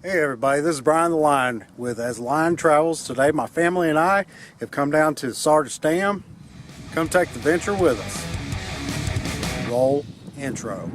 Hey everybody, this is Brian the Lion with As Lion Travels. Today my family and I have come down to Sardis Dam. Come take the venture with us. Roll intro.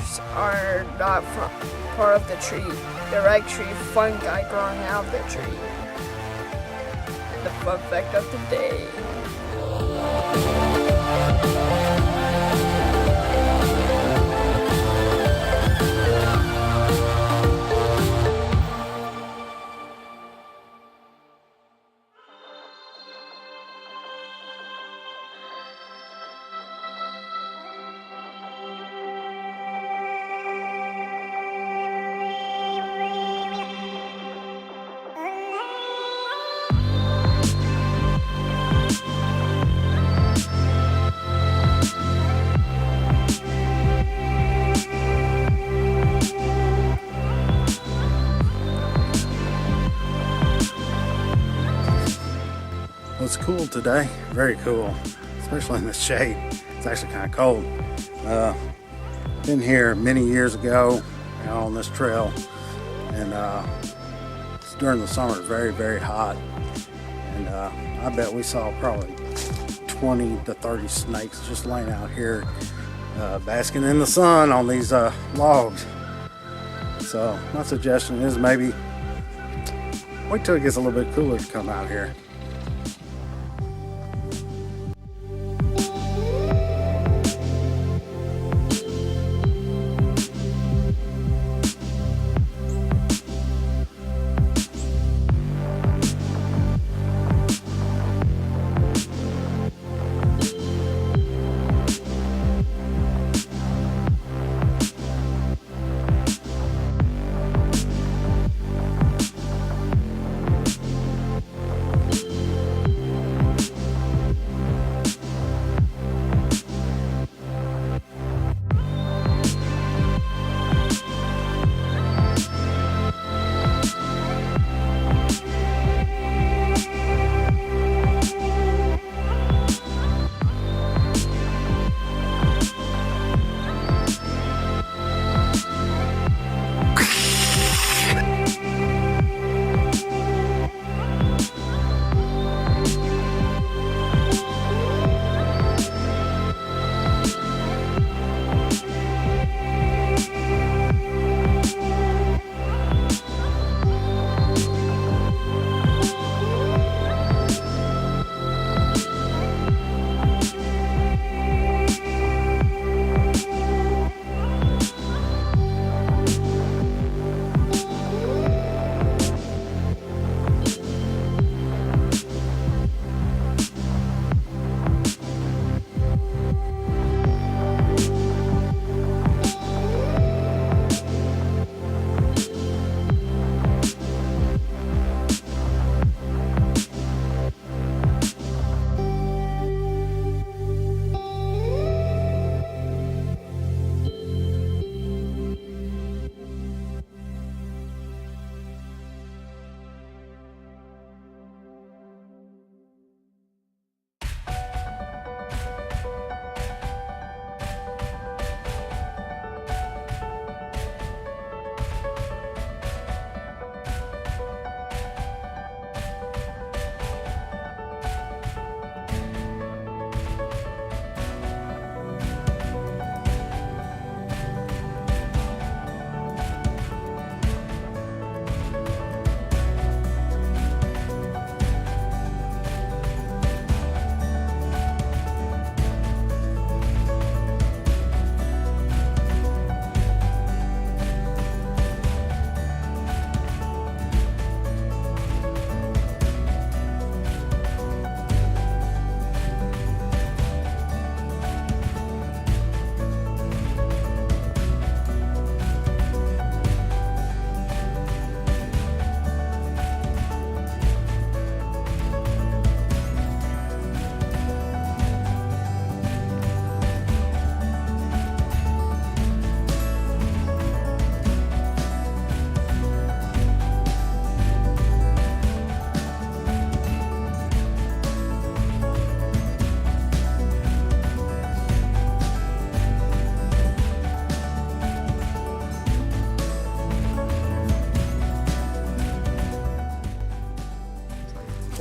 spores are not part of the tree. They're actually fungi growing out of the tree. The fun fact of the day. Well, it's cool today, very cool, especially in the shade. It's actually kind of cold. Been here many years ago out on this trail, and during the summer, very, very hot. And I bet we saw probably 20 to 30 snakes just laying out here basking in the sun on these logs. So my suggestion is maybe wait till it gets a little bit cooler to come out here.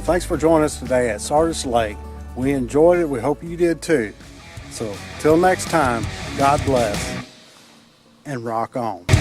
Thanks for joining us today at Sardis Lake. We enjoyed it. We hope you did too. So till next time, God bless. and rock on.